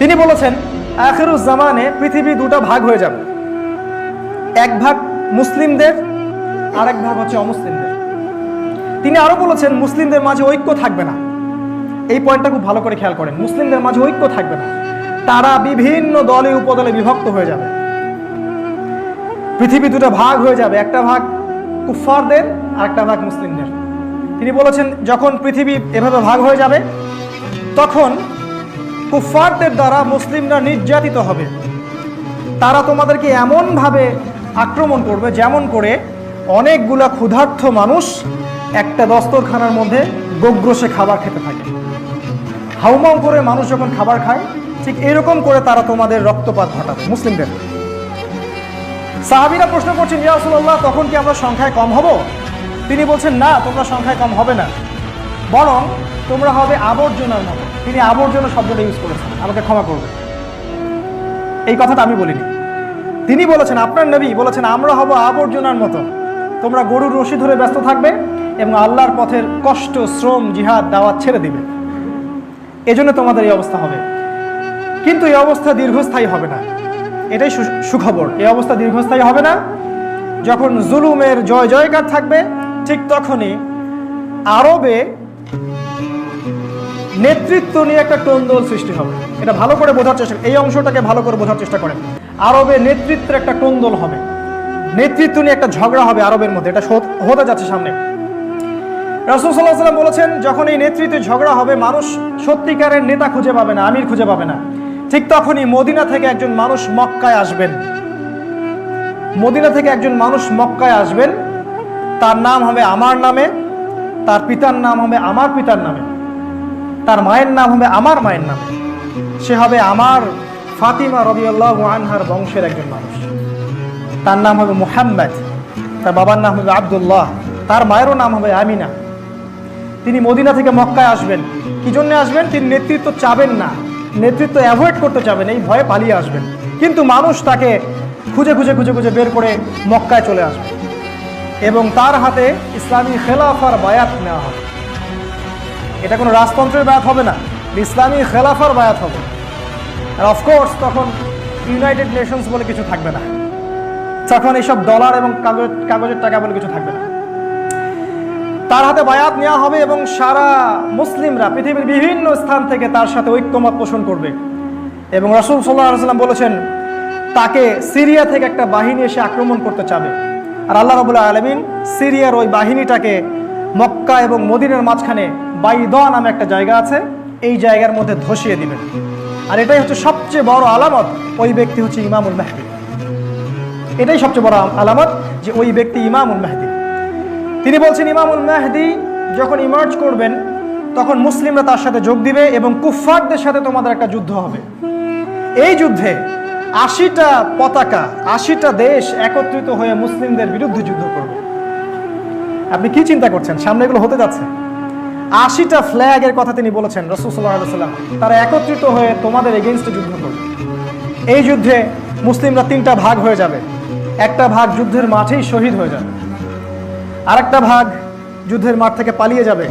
তিনি বলেছেন আখিরুজ জামানে পৃথিবী দুটো ভাগ হয়ে যাবে, এক ভাগ মুসলিমদের, আরেক ভাগ হচ্ছে অমুসলিমদের। তিনি আরো বলেছেন মুসলিমদের মাঝে ঐক্য থাকবে না। এই পয়েন্টটা খুব ভালো করে খেয়াল করেন, মুসলিমদের মাঝে ঐক্য থাকবে না, তারা বিভিন্ন দলে উপদলে বিভক্ত হয়ে যাবে। পৃথিবী দুটো ভাগ হয়ে যাবে, একটা ভাগ কুফফারদের আর একটা ভাগ মুসলিমদের। তিনি বলেছেন যখন পৃথিবী এভাবে ভাগ হয়ে যাবে তখন কুফফারদের দ্বারা মুসলিমরা নির্যাতিত হবে। তারা তোমাদেরকে এমনভাবে আক্রমণ করবে যেমন করে অনেকগুলা ক্ষুধার্ত মানুষ একটা দস্তরখানার মধ্যে গোগ্রসে খাবার খেতে থাকে। হাউমাউ করে মানুষ যখন খাবার খায় ঠিক এরকম করে তারা তোমাদের রক্তপাত ঘটাবে মুসলিমদের। সাহাবীরা প্রশ্ন করছেন, ইয়া রাসূলুল্লাহ, তখন কি আমরা সংখ্যায় কম হব? তিনি বলছেন না, তোমরা সংখ্যায় কম হবে না, বরং তোমরা হবে আবর্জনার মতো। তিনি আবর্জনা শব্দটা ইউজ করেছেন, আমাকে ক্ষমা করবে, এই কথাটা আমি বলিনি। তিনি বলেছেন, আপনার নবী বলেছেন আমরা হব আবর্জনার মতো, তোমরা গরুর রশি ধরে ব্যস্ত থাকবে এবং আল্লাহর পথের কষ্ট, শ্রম, জিহাদ, দাওয়াত ছেড়ে দিবে, এজন্য তোমাদের এই অবস্থা হবে। কিন্তু এই অবস্থা দীর্ঘস্থায়ী হবে না, এটাই সুখবর। এই অবস্থা দীর্ঘস্থায়ী হবে না। যখন জুলুমের জয় জয়কার থাকবে ঠিক তখনই আরবে নেতৃত্ব নিয়ে একটা টোনদোল সৃষ্টি হবে। এটা ভালো করে বোঝার চেষ্টা, এই অংশটাকে ভালো করে বোঝার চেষ্টা করেন। আরবে নেতৃত্বের একটা টোনদোল হবে, নেতৃত্ব নিয়ে একটা ঝগড়া হবে আরবের মধ্যে, এটা হতে যাচ্ছে সামনে। রাসূল সাল্লাল্লাহু আলাইহি ওয়াসাল্লাম বলেছেন যখন এই নেতৃত্বে ঝগড়া হবে মানুষ সত্যিকারের নেতা খুঁজে পাবে না, আমির খুঁজে পাবে না। ঠিক তখনই মদিনা থেকে একজন মানুষ মক্কায় আসবেন, মদিনা থেকে একজন মানুষ মক্কায় আসবেন, তার নাম হবে আমার নামে, তার পিতার নাম হবে আমার পিতার নামে, তার মায়ের নাম হবে আমার মায়ের নামে। সে হবে আমার ফাতিমা রাদিয়াল্লাহু আনহার বংশের একজন মানুষ। তার নাম হবে মুহাম্মদ, তার বাবার নাম হবে আব্দুল্লাহ, তার মায়েরও নাম হবে আমিনা। তিনি মদিনা থেকে মক্কায় আসবেন। কি জন্য আসবেন? তিনি নেতৃত্ব চাবেন না, নেতৃত্ব অ্যাভয়েড করতে চাবেন, এই ভয়ে পালিয়ে আসবেন। কিন্তু মানুষ তাকে খুঁজে খুঁজে খুঁজে খুঁজে বের করে মক্কায় চলে আসবে এবং তার হাতে ইসলামী খেলাফার বায়াত নেওয়া হবে। এটা কোনো রাজতন্ত্রের বায়াত হবে না, ইসলামী খেলাফার বায়াত হবে। আর অফকোর্স তখন ইউনাইটেড নেশনস বলে কিছু থাকবে না, তখন এইসব ডলার এবং কাগজের টাকা বলে কিছু থাকবে না। তার হাতে বায়াত নেওয়া হবে এবং সারা মুসলিমরা পৃথিবীর বিভিন্ন স্থান থেকে তার সাথে ঐক্যমত পোষণ করবে। এবং রাসূল সাল্লাল্লাহু আলাইহি ওয়াসাল্লাম বলেছেন তাকে সিরিয়া থেকে একটা বাহিনী এসে আক্রমণ করতে চাবে, আর আল্লাহ রাব্বুল আলামিন সিরিয়ার ওই বাহিনীটাকে মক্কা এবং মদিনার মাঝখানে বাইদা নামে একটা জায়গা আছে, এই জায়গার মধ্যে ধসিয়ে দিবেন। আর এটাই হচ্ছে সবচেয়ে বড় আলামত, ওই ব্যক্তি হচ্ছে ইমামুল মাহদী। এটাই সবচেয়ে বড় আলামত যে ওই ব্যক্তি ইমামুল মাহদী। তিনি বলছেন ইমামুল মাহদী যখন ইমার্জ করবেন তখন মুসলিমরা তার সাথে যোগ দিবে এবং কুফফারদের সাথে তোমাদের একটা যুদ্ধ হবে। এই যুদ্ধে 80টা পতাকা, 80টা দেশ একত্রিত হয়ে মুসলিমদের বিরুদ্ধে যুদ্ধ করবে। আপনি কি চিন্তা করছেন? সামনে এগুলো হতে যাচ্ছে। 80টা ফ্ল্যাগের কথা তিনি বলেছেন রাসূল সাল্লাল্লাহু আলাইহি ওয়াসাল্লাম, তারা একত্রিত হয়ে তোমাদের এগেইনস্টে যুদ্ধ করবে। এই যুদ্ধে মুসলিমরা 3টা ভাগ হয়ে যাবে, একটা ভাগ যুদ্ধের মাঠেই শহীদ হয়ে যাবে, আরেকটা ভাগ যুদ্ধের মাঠ থেকে পালিয়ে যাবে।